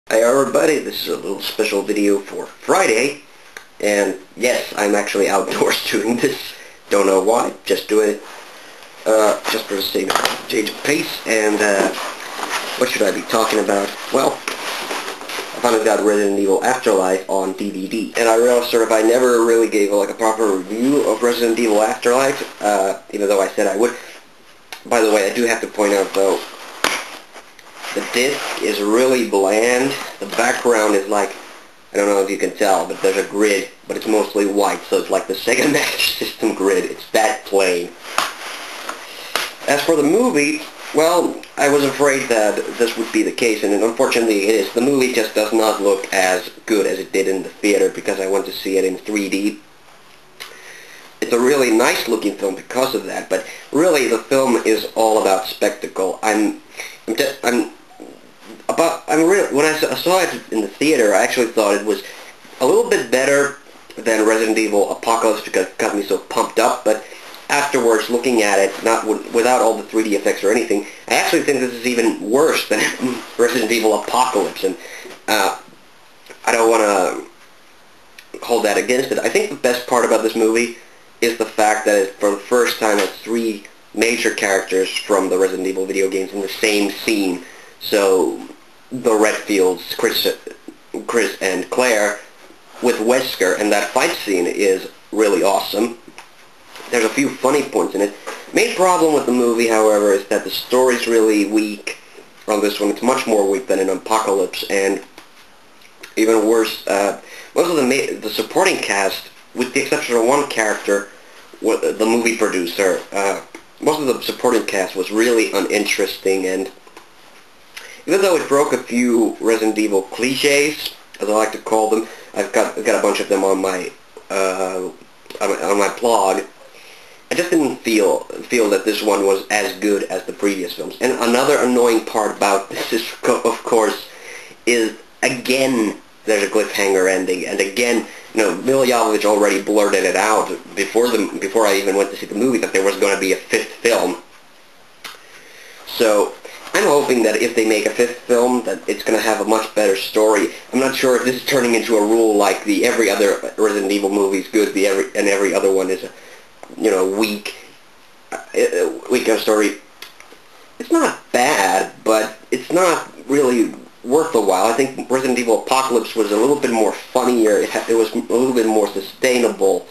Hey everybody, this is a little special video for Friday, and yes, I'm actually outdoors doing this. Don't know why, just doing it, just for the sake of change of pace. And what should I be talking about? Well, I finally got Resident Evil Afterlife on DVD, and I realized I never really gave a proper review of Resident Evil Afterlife, even though I said I would. By the way, I do have to point out though, the disc is really bland. The background is like, I don't know if you can tell, but there's a grid, but it's mostly white, so it's like the Sega Master System grid. It's that plain. As for the movie, well, I was afraid that this would be the case, and unfortunately it is. The movie just does not look as good as it did in the theater because I went to see it in 3D. It's a really nice looking film because of that, but really the film is all about spectacle. When I saw it in the theater, I actually thought it was a little bit better than Resident Evil Apocalypse because it got me so pumped up, but afterwards, looking at it, without all the 3D effects or anything, I actually think this is even worse than Resident Evil Apocalypse, and I don't want to hold that against it. I think the best part about this movie is the fact that it, for the first time, has three major characters from the Resident Evil video games in the same scene. So the Redfields, Chris and Claire, with Wesker, and that fight scene is really awesome. There's a few funny points in it. Main problem with the movie, however, is that the story's really weak. On this one, it's much more weak than in Apocalypse, and even worse, most of the supporting cast, with the exception of one character, the movie producer, most of the supporting cast was really uninteresting, and even though it broke a few Resident Evil cliches, as I like to call them, I've got a bunch of them on my blog. I just didn't feel that this one was as good as the previous films. And another annoying part about this is, of course, is again there's a cliffhanger ending, and again, Milla Jovovich already blurted it out before I even went to see the movie that there was going to be a fifth film. So I'm hoping that if they make a fifth film, that it's going to have a much better story. I'm not sure if this is turning into a rule like every other Resident Evil movie is good, and every other one is weak story. It's not bad, but it's not really worth the while. I think Resident Evil Apocalypse was a little bit more funnier. It was a little bit more sustainable,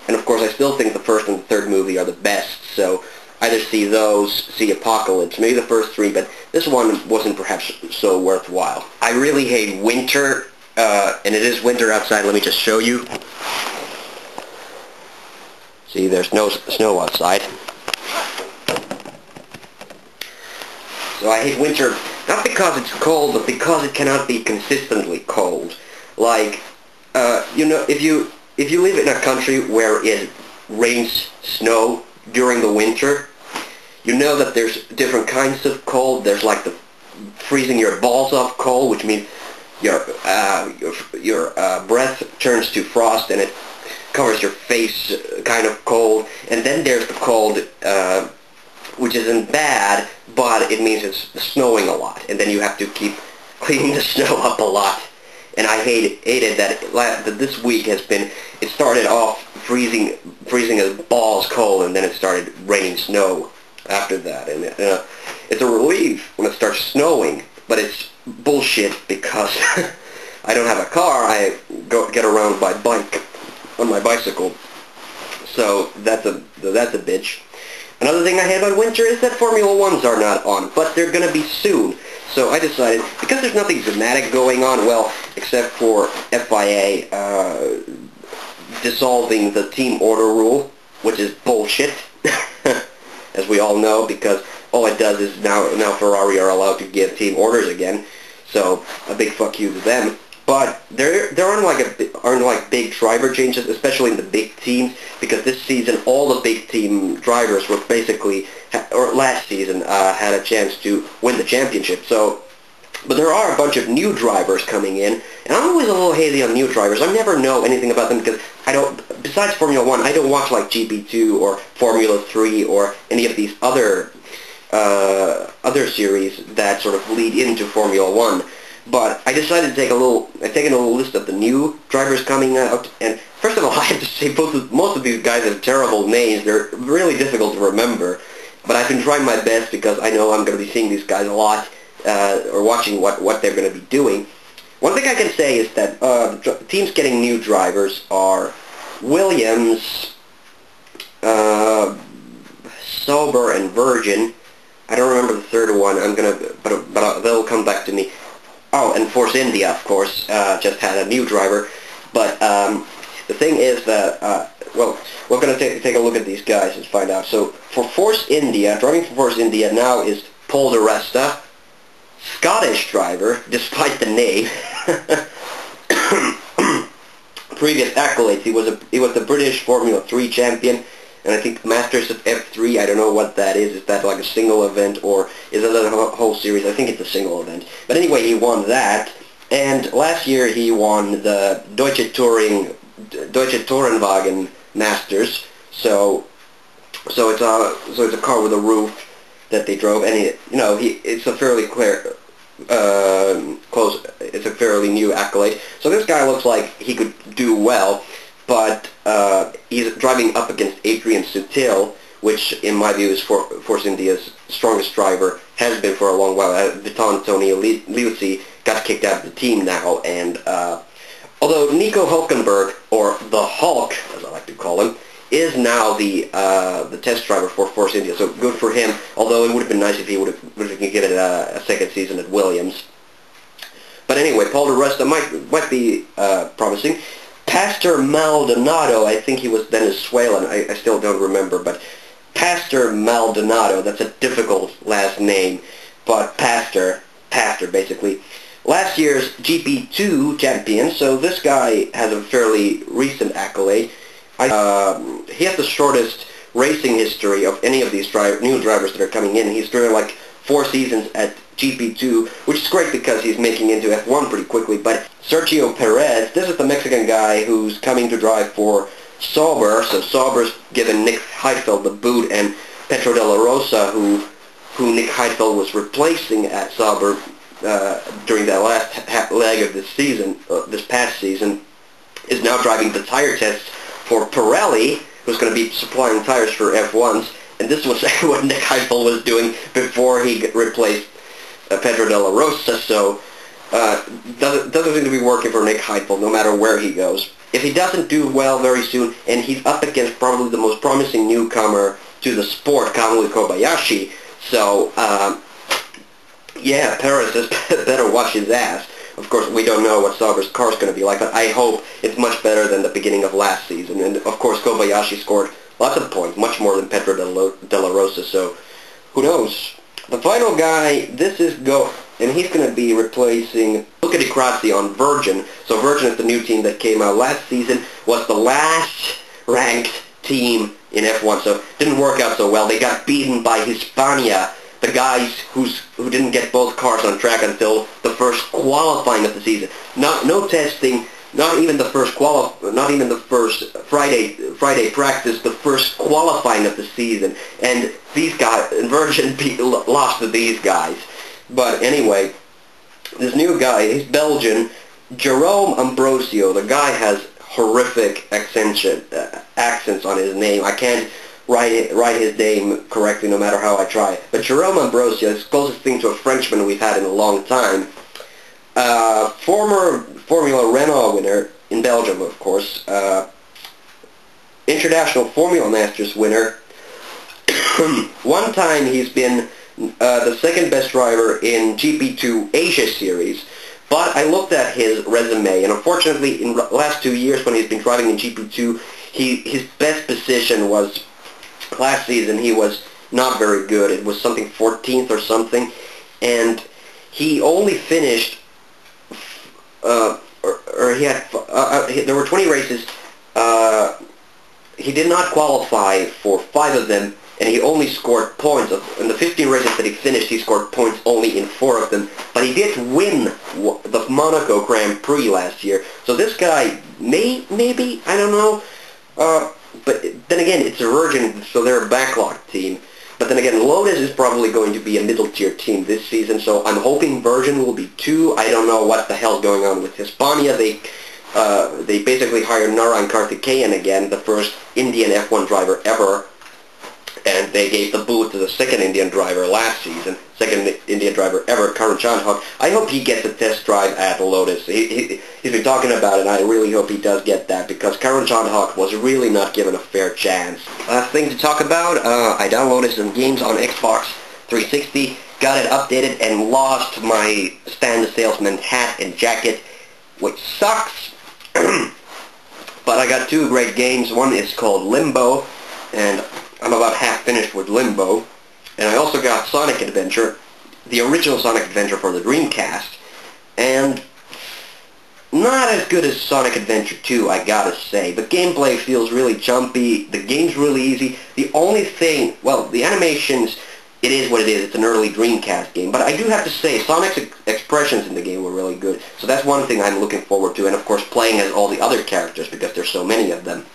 and of course I still think the first and the third movie are the best, so either see those, see Apocalypse, maybe the first three, but this one wasn't perhaps so worthwhile. I really hate winter, and it is winter outside. Let me just show you. See, there's no snow outside. So I hate winter, not because it's cold, but because it cannot be consistently cold. Like, if you live in a country where it rains snow during the winter, you know that there's different kinds of cold. There's like the freezing your balls off cold, which means your breath turns to frost and it covers your face kind of cold. And then there's the cold, which isn't bad, but it means it's snowing a lot, and then you have to keep cleaning the snow up a lot. And I hated that this week has been, it started off freezing as balls cold, and then it started raining snow after that. And it's a relief when it starts snowing, but it's bullshit because I don't have a car. I get around by bike, on my bicycle. So that's a bitch. Another thing I hate about winter is that Formula 1s are not on, but they're going to be soon. So I decided, because there's nothing dramatic going on, well, except for FIA dissolving the team order rule, which is bullshit, as we all know, because all it does is now Ferrari are allowed to give team orders again. So a big fuck you to them. But there aren't like big driver changes, especially in the big teams, because this season all the big team drivers were basically, or last season, had a chance to win the championship. So, but there are a bunch of new drivers coming in, and I'm always a little hazy on new drivers. I never know anything about them because I don't. Besides Formula 1, I don't watch like GP2 or Formula 3 or any of these other series that sort of lead into Formula 1. But I decided to I've taken a little list of the new drivers coming out, and first of all, I have to say most of these guys have terrible names. They're really difficult to remember. But I've been trying my best because I know I'm going to be seeing these guys a lot, or watching what they're going to be doing. One thing I can say is that teams getting new drivers are Williams, Sauber, and Virgin. I don't remember the third one. But they'll come back to me. Oh, and Force India, of course, just had a new driver. But the thing is that, well, we're going to take a look at these guys and find out. So for Force India, driving for Force India now is Paul di Resta, Scottish driver, despite the name. Previous accolades, he was the British Formula 3 champion, and I think Masters of F3, I don't know what that is. Is that like a single event, or is it a whole series? I think it's a single event. But anyway, he won that, and last year he won the Deutsche Tourenwagen Masters. So it's a car with a roof that they drove, and it's a fairly it's a fairly new accolade. So this guy looks like he could do well, but he's driving up against Adrian Sutil, which in my view is Force India's strongest driver, has been for a long while. Tony Liuzzi got kicked out of the team now, and although Nico Hulkenberg, or the Hulk, as I like to call him, is now the test driver for Force India, so good for him. Although it would have been nice if he would have given it a second season at Williams. But anyway, Paul di Resta might be promising. Pastor Maldonado, I think he was Venezuelan. I still don't remember, but Pastor Maldonado. That's a difficult last name, but Pastor basically. Last year's GP2 champion, so this guy has a fairly recent accolade. He has the shortest racing history of any of these new drivers that are coming in. He's driven like 4 seasons at GP2, which is great because he's making into F1 pretty quickly. But Sergio Perez, this is the Mexican guy who's coming to drive for Sauber. So Sauber's given Nick Heidfeld the boot, and Pedro de la Rosa, who Nick Heidfeld was replacing at Sauber during that last leg of this season, this past season, is now driving the tire tests for Pirelli, who's going to be supplying tires for F1s, and this was what Nick Heidfeld was doing before he replaced Pedro de la Rosa, so doesn't seem to be working for Nick Heidfeld no matter where he goes. If he doesn't do well very soon, and he's up against probably the most promising newcomer to the sport, Kamui Kobayashi, so yeah, Perez has better watch his ass. Of course, we don't know what Sauber's car is going to be like, but I hope it's much better than the beginning of last season. And of course, Kobayashi scored lots of points, much more than Pedro de la Rosa, so who knows? The final guy, and he's going to be replacing Luca Di Grazia on Virgin. So Virgin is the new team that came out last season, was the last ranked team in F1, so it didn't work out so well. They got beaten by Hispania, the guys who didn't get both cars on track until the first qualifying of the season. No testing, not even the first Friday practice, the first qualifying of the season. And these guys, Virgin lost to these guys. But anyway, this new guy, he's Belgian, Jerome Ambrosio. The guy has horrific accents on his name. I can't write his name correctly no matter how I try. But Jerome Ambrosio is the closest thing to a Frenchman we've had in a long time. Former Formula Renault winner in Belgium, of course. International Formula Masters winner. One time he's been the second best driver in GP2 Asia Series. But I looked at his resume, and unfortunately in the last 2 years when he's been driving in GP2, his best position was, last season he was not very good. It was something 14th or something, and he only finished, there were 20 races, he did not qualify for 5 of them, and he only scored points. In the 15 races that he finished, he scored points only in 4 of them. But he did win the Monaco Grand Prix last year. So this guy, maybe, I don't know. But then again, it's a Virgin, so they're a backlog team. But then again, Lotus is probably going to be a middle-tier team this season, so I'm hoping Virgin will be 2. I don't know what the hell's going on with Hispania. They basically hired Narayan Karthikeyan again, the first Indian F1 driver ever, and they gave the boot to the second Indian driver last season, second Indian driver ever, Karan Chandhok. I hope he gets a test drive at Lotus. He's been talking about it, and I really hope he does get that, because Karan Chandhok was really not given a fair chance. Last thing to talk about, I downloaded some games on Xbox 360, got it updated, and lost my Stan the Salesman hat and jacket, which sucks. But I got 2 great games. One is called Limbo, and I'm about half finished with Limbo. And I also got Sonic Adventure, the original Sonic Adventure for the Dreamcast, and not as good as Sonic Adventure 2, I gotta say. The gameplay feels really jumpy, the game's really easy. The only thing, well, the animations, it is what it is. It's an early Dreamcast game. But I do have to say, Sonic's expressions in the game were really good. So that's one thing I'm looking forward to. And of course, playing as all the other characters, because there's so many of them.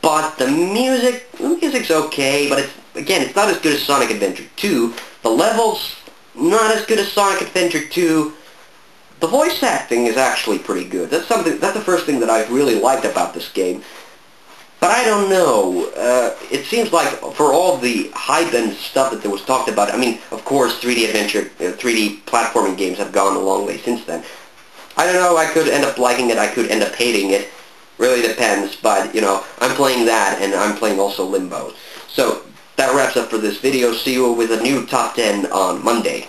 But the music's okay, but it's not as good as Sonic Adventure 2. The levels, not as good as Sonic Adventure 2. The voice acting is actually pretty good. That's the first thing that I've really liked about this game. But I don't know. It seems like for all the hype and stuff that there was talked about, I mean, of course, 3D adventure, 3D platforming games have gone a long way since then. I don't know. I could end up liking it. I could end up hating it. Really depends. But, you know, I'm playing that, and I'm playing also Limbo. So that wraps up for this video. See you with a new top 10 on Monday.